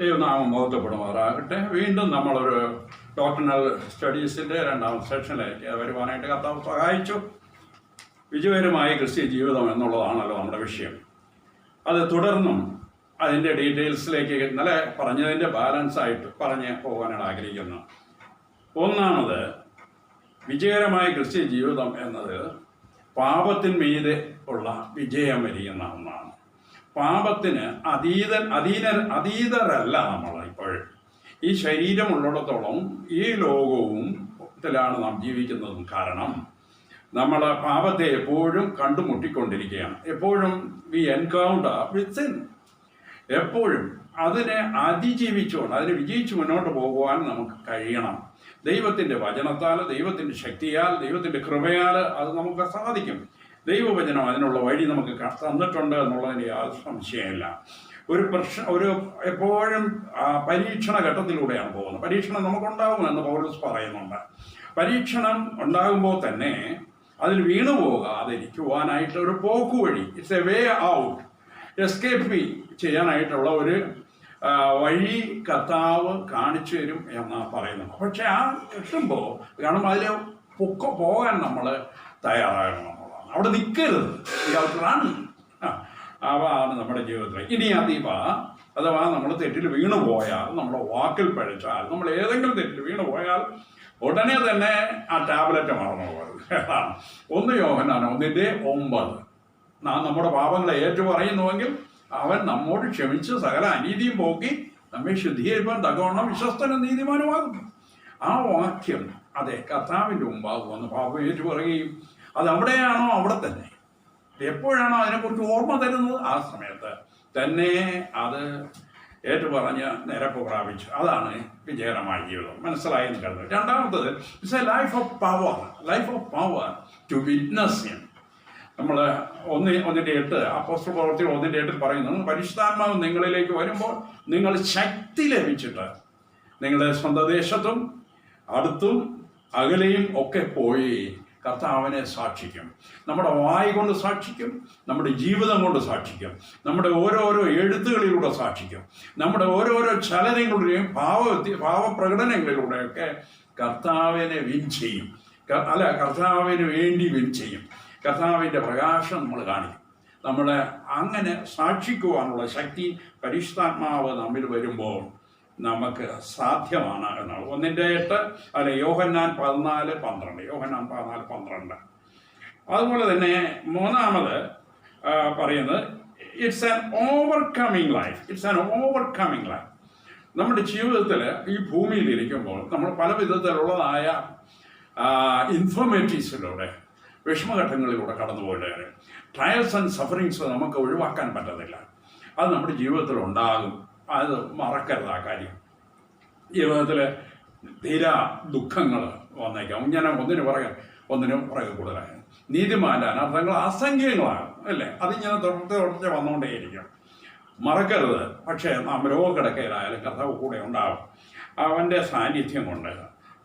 ദൈവനാമം മഹത്വപ്പെടുമാറാകട്ടെ. വീണ്ടും നമ്മളൊരു ഡോക്ടറിനൽ സ്റ്റഡീസിൻ്റെ രണ്ടാമത്തെ സെക്ഷനിലേക്ക് വരുവാനായിട്ട് കർത്താവ് സഹായിച്ചു. വിജയകരമായ ക്രിസ്ത്യ ജീവിതം എന്നുള്ളതാണല്ലോ നമ്മുടെ വിഷയം. അത് തുടർന്നും അതിൻ്റെ ഡീറ്റെയിൽസിലേക്ക് ഇന്നലെ പറഞ്ഞതിൻ്റെ ബാലൻസായിട്ട് പറഞ്ഞ് പോകാനാണ് ആഗ്രഹിക്കുന്നത്. ഒന്നാമത്, വിജയകരമായ ക്രിസ്ത്യ ജീവിതം എന്നത് പാപത്തിന്മീതെ ഉള്ള വിജയം വരിക്കുന്ന ഒന്നാണ്. പാപത്തിന് അതീതരല്ല നമ്മൾ ഇപ്പോൾ. ഈ ശരീരമുള്ളിടത്തോളം ഈ ലോകവും ത്തിലാണ് നാം ജീവിക്കുന്നതും. കാരണം നമ്മൾ പാപത്തെ എപ്പോഴും കണ്ടുമുട്ടിക്കൊണ്ടിരിക്കുകയാണ്. എപ്പോഴും വി എൻകൗണ്ടർ വിത്ത് സിൻ. എപ്പോഴും അതിനെ അതിജീവിച്ചുകൊണ്ട് അതിനെ വിജയിച്ച് മുന്നോട്ട് പോകുവാൻ നമുക്ക് കഴിയണം. ദൈവത്തിൻ്റെ വചനത്താൽ, ദൈവത്തിൻ്റെ ശക്തിയാൽ, ദൈവത്തിൻ്റെ കൃപയാൽ അത് നമുക്ക് സാധിക്കും. ദൈവവചനം അതിനുള്ള വഴി നമുക്ക് തന്നിട്ടുണ്ട് എന്നുള്ളതിന് യാതൊരു സംശയമില്ല. ഒരു എപ്പോഴും പരീക്ഷണ ഘട്ടത്തിലൂടെയാണ് പോകുന്നത്. പരീക്ഷണം നമുക്കുണ്ടാകുമെന്ന് പൗലോസ് പറയുന്നുണ്ട്. പരീക്ഷണം ഉണ്ടാകുമ്പോൾ തന്നെ അതിൽ വീണു പോകാതിരിക്കുവാനായിട്ട് ഒരു പോക്കുവഴി, it's a way out, escape ചെയ്യാനായിട്ടുള്ള ഒരു വഴി കർത്താവ് കാണിച്ചു തരും എന്നാണ് പറയുന്നത്. പക്ഷെ ആ കിട്ടുമ്പോൾ കാരണം അതിൽ പോകാൻ നമ്മൾ തയ്യാറാകണം എന്നുള്ളതാണ്. അവിടെ നിൽക്കരുത്, റൺ. അതാണ് നമ്മുടെ ജീവിതത്തിൽ. ഇനി അഥവാ നമ്മൾ തെറ്റിൽ വീണു പോയാൽ, നമ്മുടെ വാക്കിൽ പഴിച്ചാൽ, നമ്മൾ ഏതെങ്കിലും തെറ്റിൽ വീണു പോയാൽ ഉടനെ തന്നെ ആ ടാബ്ലറ്റ് മറന്നു പോകരുത്. 1 യോഹന്നാൻ 1:9. നാം നമ്മുടെ പാപങ്ങളെ ഏറ്റു പറയുന്നുവെങ്കിൽ അവൻ നമ്മോട് ക്ഷമിച്ച് സകല അനീതിയും പോക്കി നമ്മെ ശുദ്ധീകരിപ്പാൻ തക്കവണ്ണം വിശ്വസ്തനും നീതിമാനുമാകും. ആ വാക്യം അതെ കർത്താവിൻ്റെ മുമ്പാകെ വന്ന് പാപം ഏറ്റു പറയുകയും അത് അവിടെയാണോ അവിടെ തന്നെ, എപ്പോഴാണോ അതിനെക്കുറിച്ച് ഓർമ്മ തരുന്നത് ആ സമയത്ത് തന്നെ അത് ഏറ്റുപറഞ്ഞ് നിരപ്പ് പ്രാപിച്ചു. അതാണ് വിജയകരമായ ജീവിതം. മനസ്സിലായെന്ന് കരുതുന്നത്. രണ്ടാമത്തത്, it's a life of power to witness him. നമ്മൾ 1:8 അപ്പോസ്തല പ്രവൃത്തി 1:8 പറയുന്നത്, പരിശുദ്ധാത്മാവ് നിങ്ങളിലേക്ക് വരുമ്പോൾ നിങ്ങൾ ശക്തി ലഭിച്ചിട്ട് നിങ്ങളുടെ സ്വന്തം ദേശത്തും അടുത്തും അകലെയും ഒക്കെ പോയി കർത്താവിനെ സാക്ഷിക്കും. നമ്മുടെ വായ് കൊണ്ട് സാക്ഷിക്കും, നമ്മുടെ ജീവിതം കൊണ്ട് സാക്ഷിക്കും, നമ്മുടെ ഓരോരോ എഴുത്തുകളിലൂടെ സാക്ഷിക്കും, നമ്മുടെ ഓരോരോ ചലനങ്ങളുടെയും ഭാവപ്രകടനങ്ങളിലൂടെയൊക്കെ കർത്താവിനെ വിൻ ചെയ്യും. കർത്താവിന് വേണ്ടി വിൻ ചെയ്യും. കർത്താവിൻ്റെ പ്രകാശം നമ്മൾ കാണിക്കും. നമ്മളെ അങ്ങനെ സാക്ഷിക്കുവാനുള്ള ശക്തി പരിശുദ്ധാത്മാവ് നമ്മിൽ വരുമ്പോൾ നമുക്ക് സാധ്യമാണ് എന്നാണ്. 1:8 യോഹന്നാൻ 14:12. അതുപോലെ തന്നെ മൂന്നാമത് പറയുന്നത്, ഇറ്റ്സ് ആൻ ഓവർകമ്മിങ് ലൈഫ്. നമ്മുടെ ജീവിതത്തിൽ ഈ ഭൂമിയിൽ ഇരിക്കുമ്പോൾ നമ്മൾ പല വിധത്തിലുള്ളതായ ഇൻഫോർമേറ്റീവ്സിലൂടെ, വിഷമഘട്ടങ്ങളിലൂടെ കടന്നു പോയിട്ട് ട്രയൽസ് ആൻഡ് സഫറിങ്സ് നമുക്ക് ഒഴിവാക്കാൻ പറ്റത്തില്ല. അത് നമ്മുടെ ജീവിതത്തിൽ ഉണ്ടാകും. അത് മറക്കരുത്. ആ കാര്യം ജീവിതത്തിൽ തീര ദുഃഖങ്ങൾ വന്നേക്കാം. ഞാൻ ഒന്നിനു പുറകെ കൂടുതലായി. നീതിമാൻ്റെ അനർത്ഥങ്ങൾ അസംഖ്യങ്ങളാകും അല്ലേ? അതിങ്ങനെ തുടർച്ച വന്നുകൊണ്ടേയിരിക്കും. മറക്കരുത്. പക്ഷേ നാം രോഗക്കിടക്കയിലായാലും കർത്താവ് കൂടെ ഉണ്ടാകും. അവൻ്റെ സാന്നിധ്യം കൊണ്ട്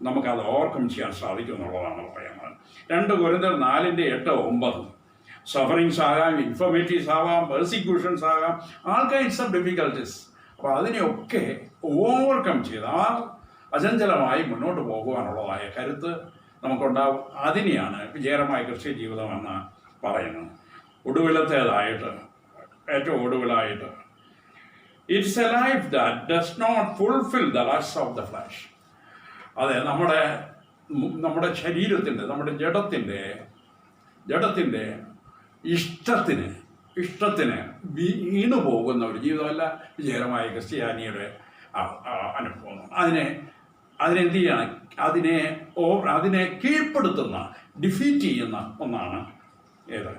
നമുക്കത് ഓവർകം ചെയ്യാൻ സാധിക്കും എന്നുള്ളതാണ് പറയുന്നത്. 2 കൊരിന്ത്യർ 4:8-9. സഫറിങ്സ് ആകാം, ഇൻഫോർമേറ്റീവ്സ് ആകാം, പെർസിക്യൂഷൻസ് ആകാം, ആൾ കൈൻഡ്സ് ഓഫ് ഡിഫിക്കൽട്ടീസ്. അപ്പോൾ അതിനെയൊക്കെ ഓവർകം ചെയ്ത് അചഞ്ചലമായി മുന്നോട്ട് പോകുവാനുള്ളതായ കരുത്ത് നമുക്കുണ്ടാവും. അതിനെയാണ് വിജയകരമായ ക്രിസ്ത്യ ജീവിതം എന്ന് പറയുന്നത്. ഏറ്റവും ഒടുവിലായിട്ട്, it's a life that does not fulfil the lust of the flesh. അതെ, നമ്മുടെ ശരീരത്തിൻ്റെ, നമ്മുടെ ജഡത്തിൻ്റെ ഇഷ്ടത്തിന് വീണു പോകുന്ന ഒരു ജീവിതമല്ല വിജയകരമായ ക്രിസ്ത്യാനിയുടെ അനുഭവം. അതിനെന്ത് ചെയ്യണം? അതിനെ കീഴ്പ്പെടുത്തുന്ന, ഡിഫീറ്റ് ചെയ്യുന്ന ഒന്നാണ് ഏത്.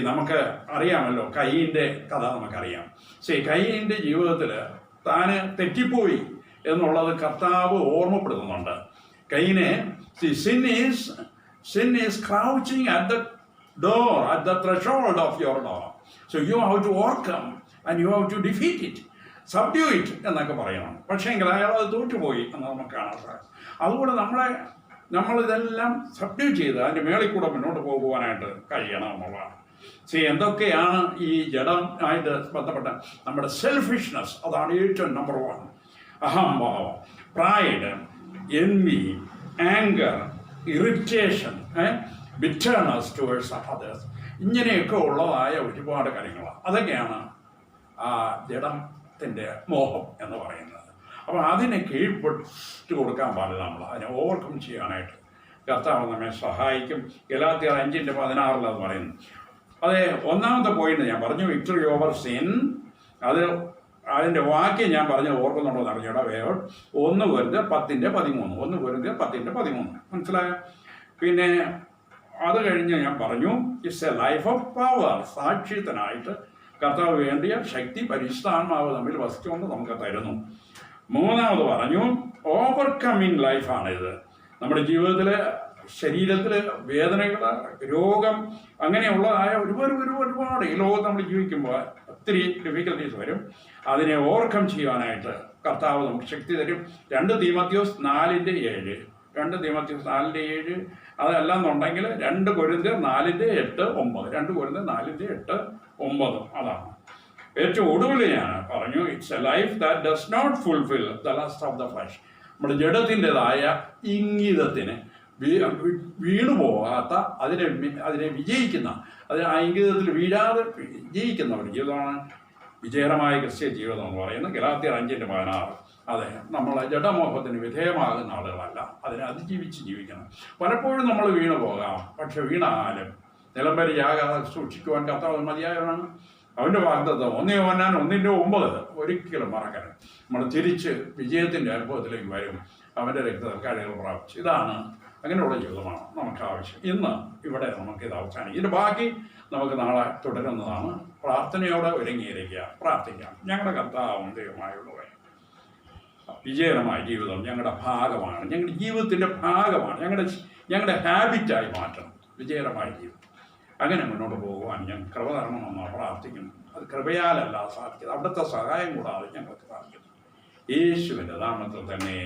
നമുക്ക് അറിയാമല്ലോ, കയീൻ്റെ കഥ നമുക്കറിയാം. കയീൻ്റെ ജീവിതത്തിൽ താന് തെറ്റിപ്പോയി എന്നുള്ളത് കർത്താവ് ഓർമ്മപ്പെടുത്തുന്നുണ്ട്. കയീനെ, sin is crouching at the door, at the threshold of your door. So you have to overcome and you have to defeat it, subdue it എന്നൊക്കെ പറയണം. പക്ഷേ എങ്കിൽ അയാൾ അത് തോറ്റുപോയി എന്ന് നമുക്ക് കാണാൻ സാധിക്കും. അതുകൊണ്ട് നമ്മളിതെല്ലാം സബ്ഡ്യൂ ചെയ്ത് അതിൻ്റെ മേളിൽ കൂടെ മുന്നോട്ട് പോകുവാനായിട്ട് കഴിയണം എന്നുള്ളതാണ്. എന്തൊക്കെയാണ് ഈ ജഡം ആയിട്ട് ബന്ധപ്പെട്ട നമ്മുടെ സെൽഫിഷ്നെസ്, അതാണ് ഏറ്റവും നമ്പർ 1. അഹംഭാവം, pride, envy, anger, irritation, bitterness towards others, ഇങ്ങനെയൊക്കെ ഉള്ളതായ ഒരുപാട് കാര്യങ്ങളാണ്. അതൊക്കെയാണ് ആ ജഡത്തിൻ്റെ മോഹം എന്ന് പറയുന്നത്. അപ്പോൾ അതിനെ കീഴ്പ്പെട്ട് കൊടുക്കാൻ പാടില്ല. നമ്മൾ അതിനെ ഓവർകം ചെയ്യാനായിട്ട് കർത്താവ് നമ്മെ സഹായിക്കും. ഗലാത്യർ 5:16 അത് പറയുന്നു. അതെ, ഒന്നാമത്തെ പോയിന്റ് ഞാൻ പറഞ്ഞു, വിക്ടറി ഓവർ സിൻ. അത് അതിൻ്റെ വാക്യം ഞാൻ പറഞ്ഞ് ഓർക്കുന്നുണ്ടോ എന്ന് അറിഞ്ഞൂടാ. വേറെ 1 Corinthians 10:13, 1 Corinthians 10:13 മനസ്സിലായോ? പിന്നെ അത് കഴിഞ്ഞ് ഞാൻ പറഞ്ഞു, it's a life of power. സാക്ഷ്യത്തിനായിട്ട് കർത്താവ് വേണ്ടിയ ശക്തി പരിശുദ്ധാത്മാവ് തമ്മിൽ വസിച്ചുകൊണ്ട് നമുക്ക് തരുന്നു. മൂന്നാമത് പറഞ്ഞു, ഓവർകമ്മിങ് ലൈഫാണിത്. നമ്മുടെ ജീവിതത്തിൽ ശരീരത്തിൽ വേദനകൾ, രോഗം, അങ്ങനെയുള്ളതായ ഒരുപാട് ഈ ലോകത്ത് നമ്മൾ ജീവിക്കുമ്പോൾ ഒത്തിരി ഡിഫിക്കൽട്ടീസ് വരും. അതിനെ ഓവർകം ചെയ്യാനായിട്ട് കർത്താവ് നമുക്ക് ശക്തി തരും. 2 തീമോഥെയോസ് 4:7, 2 തീമോഥെയോസ് 4:7. അതല്ലെന്നുണ്ടെങ്കിൽ 2 Corinthians 4:8, 9, 2 Corinthians 4:8, 9. അതാണ് ഏറ്റവും ഒടുവിൽ ഞാൻ പറഞ്ഞു, it's a life that does not fulfil the lust of the flesh. നമ്മുടെ ജഡത്തിൻ്റെതായ ഇംഗിതത്തിന് വീണുപോകാത്ത, അതിനെ വിജയിക്കുന്ന, ആ ഇംഗിതത്തിൽ വീഴാതെ വിജയിക്കുന്ന ഒരു ജീവിതമാണ് വിജയകരമായ ക്രിസ്ത്യ ജീവിതം എന്ന് പറയുന്നത്. ഗലാത്യർ 5:16. അതെ, നമ്മളെ ജഡമോഹത്തിന് വിധേയമാകുന്ന ആളുകളല്ല, അതിനെ അതിജീവിച്ച് ജീവിക്കണം. പലപ്പോഴും നമ്മൾ വീണു പോകാം, പക്ഷെ വീണാലും നിലംപരിയാകാതെ സൂക്ഷിക്കുവാൻ കർത്താവ് മതിയായവനാണ്. അവൻ്റെ വാഗ്ദത്തം 1 യോഹന്നാൻ 1:9 ഒരിക്കലും മറക്കരുത്. നമ്മൾ തിരിച്ച് വിജയത്തിൻ്റെ അനുഭവത്തിലേക്ക് വരും, അവൻ്റെ രക്തത്തിൽ കഴിവ് പ്രാപിച്ചു. ഇതാണ്, അങ്ങനെയുള്ള ജീവിതമാണ് നമുക്ക് ആവശ്യം. ഇന്ന് ഇവിടെ നമുക്കിത് അവസാനിക്കും. ഇതിൻ്റെ ബാക്കി നമുക്ക് നാളെ തുടരുന്നതാണ്. പ്രാർത്ഥനയോടെ ഒരുങ്ങിയിരിക്കുക, പ്രാർത്ഥിക്കാം. ഞങ്ങളുടെ കർത്താവും ദൈവമായുള്ളവരെ, വിജയകരമായ ജീവിതം ഞങ്ങളുടെ ഭാഗമാണ്, ഞങ്ങളുടെ ജീവിതത്തിൻ്റെ ഭാഗമാണ്, ഞങ്ങളുടെ ഹാബിറ്റായി മാറ്റണം വിജയകരമായ ജീവിതം. അങ്ങനെ മുന്നോട്ട് പോകുവാൻ ഞാൻ കൃപ തരണമെന്ന് പ്രാർത്ഥിക്കുന്നു. അത് കൃപയാലല്ല സാധിക്കുന്നത്, അവിടുത്തെ സഹായം കൂടാതെ ഞങ്ങൾക്ക് സാധിക്കുന്നു. യേശുവിൻ്റെ നാമത്തിൽ തന്നെ.